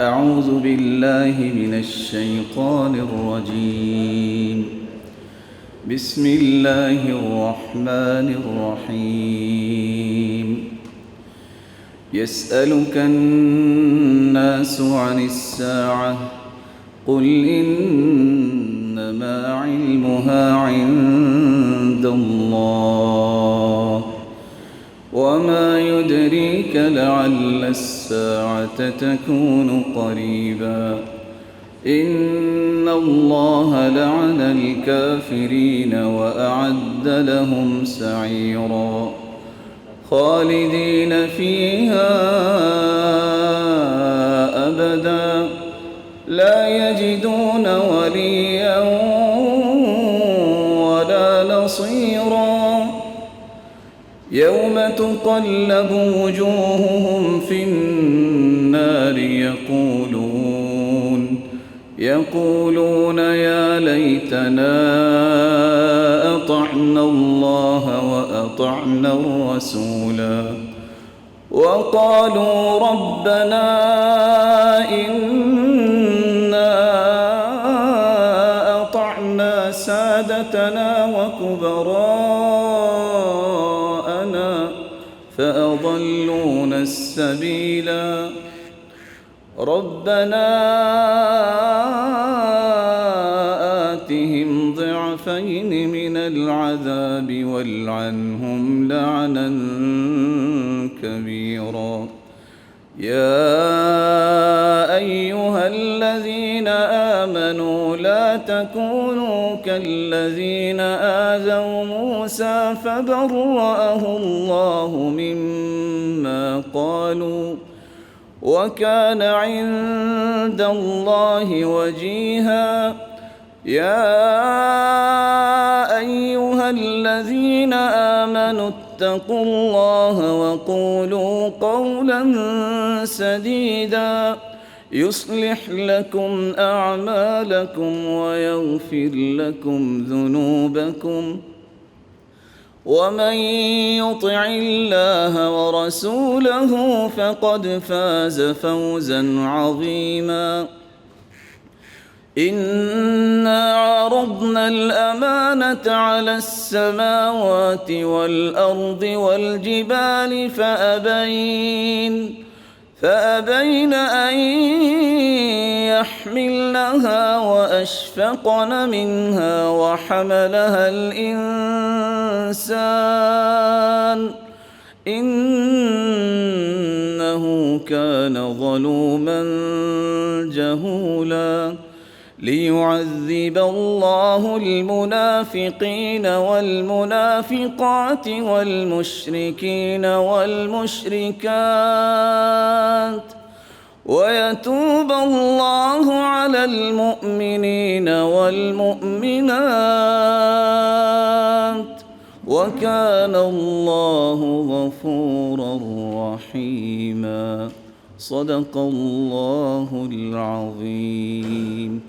أعوذ بالله من الشيطان الرجيم. بسم الله الرحمن الرحيم. يسألك الناس عن الساعة قل إنما علمها عند الله وما يدريك لعل الساعة تكون قريبا. إن الله لعن الكافرين وأعد لهم سعيرا خالدين فيها أبدا لا يجدون وليا ولا نصيرا. يوم تقلب وجوههم في النار يقولون يا ليتنا أطعنا الله وأطعنا الرسولا وقالوا ربنا إنا أطعنا سادتنا وكبراءنا فأضلونا السبيلا. ربنا آتهم ضعفين من العذاب والعنهم لعنا كبيرا. يا أيها الذين آمنوا لا تكونوا كالذين آذوا موسى فبرأه الله مما قالوا وكان عند الله وجيها. يا أيها الذين آمنوا اتقوا الله وقولوا قولا سديدا يصلح لكم أعمالكم ويغفر لكم ذنوبكم ومن يطع الله ورسوله فقد فاز فوزا عظيما. إنا عرضنا الأمانة على السماوات والأرض والجبال فأبين أن يحملنها وأشفقن منها وحملها الإنسان إنه كان ظلوما جهولا. ليعذب الله المنافقين والمنافقات والمشركين والمشركات ويتوب الله على المؤمنين والمؤمنات وكان الله غفورا رحيما. صدق الله العظيم.